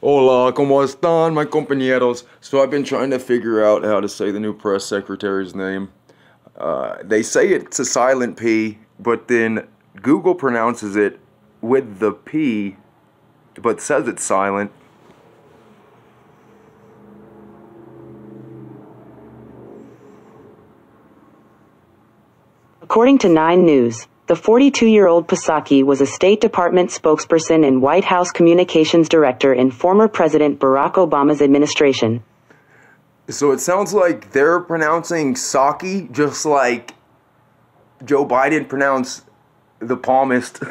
Hola, ¿cómo están, my compañeros? So I've been trying to figure out how to say the new press secretary's name. They say it's a silent P, but then Google pronounces it with the P, but says it's silent. According to 9 News, the 42-year-old Psaki was a State Department spokesperson and White House communications director in former President Barack Obama's administration. So it sounds like they're pronouncing Psaki just like Joe Biden pronounced the palmist.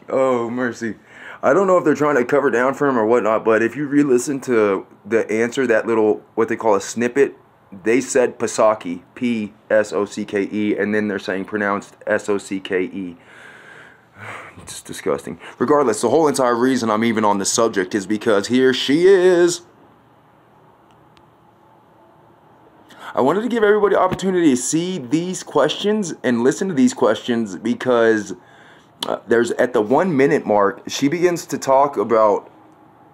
Oh, mercy. I don't know if they're trying to cover down for him or whatnot, but if you re-listen to the answer, that little, what they call a snippet, they said Psaki, P-S-O-C-K-E, and then they're saying pronounced S-O-C-K-E. It's disgusting. Regardless, the whole entire reason I'm even on the subject is because here she is. I wanted to give everybody the opportunity to see these questions and listen to these questions because there's, at the 1 minute mark, she begins to talk about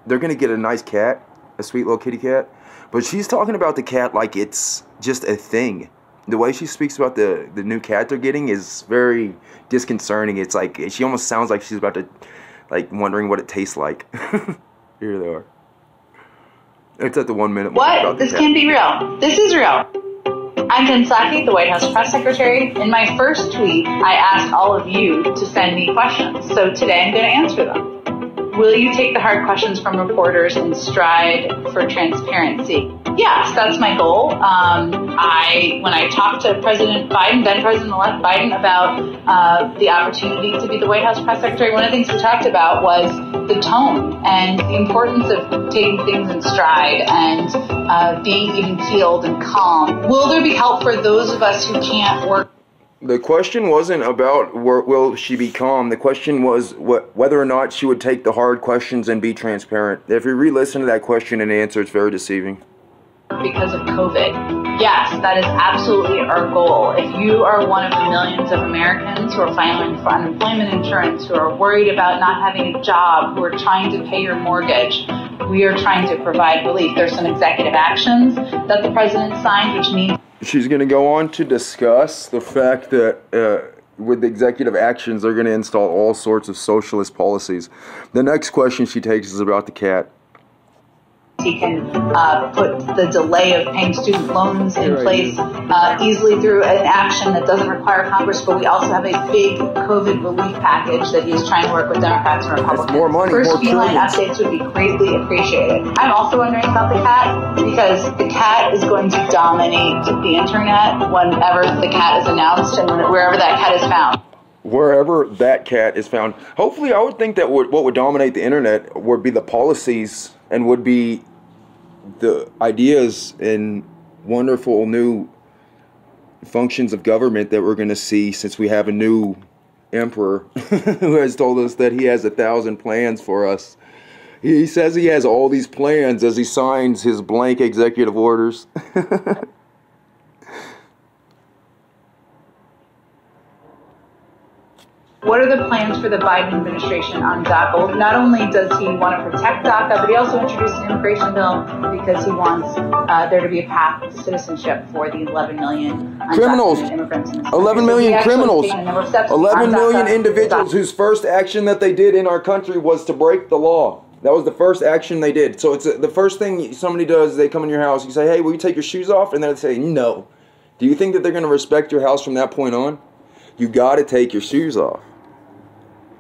they're going to get a nice cat, a sweet little kitty cat. But she's talking about the cat like it's just a thing. The way she speaks about the new cat they're getting is very disconcerting. It's like, she almost sounds like she's about to, like, wondering what it tastes like. Here they are. It's at the 1 minute mark. What? This can't be real. This is real. I'm Psaki, the White House press secretary. In my first tweet, I asked all of you to send me questions. So today I'm going to answer them. Will you take the hard questions from reporters and strive for transparency? Yes, that's my goal. When I talked to President Biden, then President-elect Biden, about the opportunity to be the White House press secretary, one of the things we talked about was the tone and the importance of taking things in stride and being even keeled and calm. Will there be help for those of us who can't work? The question wasn't about will she be calm. The question was whether or not she would take the hard questions and be transparent. If you re-listen to that question and answer, it's very deceiving. Because of COVID. Yes, that is absolutely our goal. If you are one of the millions of Americans who are filing for unemployment insurance, who are worried about not having a job, who are trying to pay your mortgage, we are trying to provide relief. There's some executive actions that the president signed, which means she's going to go on to discuss the fact that with the executive actions, they're going to install all sorts of socialist policies. The next question she takes is about the cat. he can put the delay of paying student loans in place easily through an action that doesn't require Congress. But we also have a big COVID relief package that he's trying to work with Democrats and Republicans. More money, First more few line trillions. updates would be greatly appreciated. I'm also wondering about the cat, because the cat is going to dominate the internet whenever the cat is announced and wherever that cat is found. Wherever that cat is found. Hopefully, I would think that what would dominate the internet would be the policies and would be the ideas and wonderful new functions of government that we're going to see, since we have a new emperor who has told us that he has 1,000 plans for us. He says he has all these plans as he signs his blank executive orders. What are the plans for the Biden administration on DACA? Not only does he want to protect DACA, but he also introduced an immigration bill because he wants there to be a path to citizenship for the 11 million criminals. Immigrants in this 11 million criminals. 11 million DACA. individuals whose first action that they did in our country was to break the law. That was the first action they did. So it's the first thing somebody does. They come in your house. You say, "Hey, will you take your shoes off?" And they say, "No." Do you think that they're going to respect your house from that point on? You got to take your shoes off.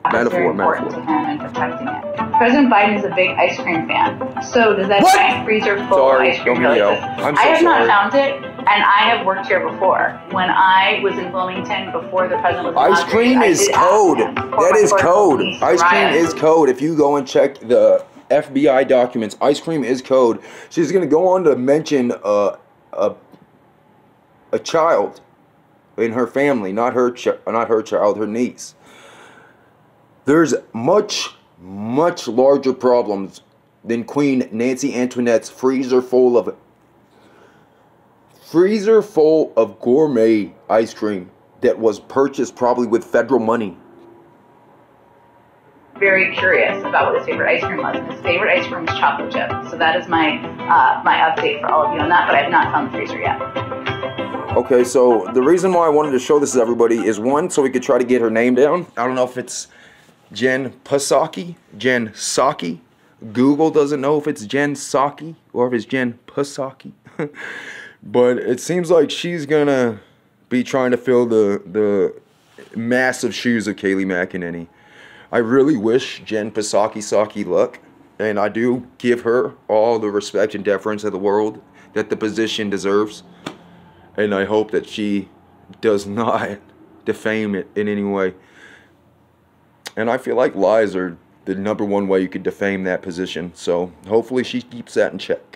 It's very important to him and protecting it. President Biden is a big ice cream fan. So does that giant freezer full of ice cream really exist? I'm so I have sorry. not found it, and I have worked here before. When I was in Bloomington before the president was Ice cream is code. That is code. Ice cream is code. If you go and check the FBI documents, ice cream is code. She's going to go on to mention a child in her family, not her child, her niece. There's much larger problems than Queen Nancy Antoinette's freezer full of gourmet ice cream that was purchased probably with federal money. very curious about what his favorite ice cream was. And his favorite ice cream was chocolate chip. So that is my my update for all of you on that, but I have not found the freezer yet. Okay, so the reason why I wanted to show this to everybody is, one, so we could try to get her name down. I don't know if it's Jen Psaki, Jen Psaki. Google doesn't know if it's Jen Psaki or if it's Jen Psaki. But it seems like she's gonna be trying to fill the massive shoes of Kaylee McEnany. I really wish Jen Psaki luck, and I do give her all the respect and deference of the world that the position deserves. And I hope that she does not defame it in any way. And I feel like lies are the #1 way you could defame that position. So hopefully she keeps that in check.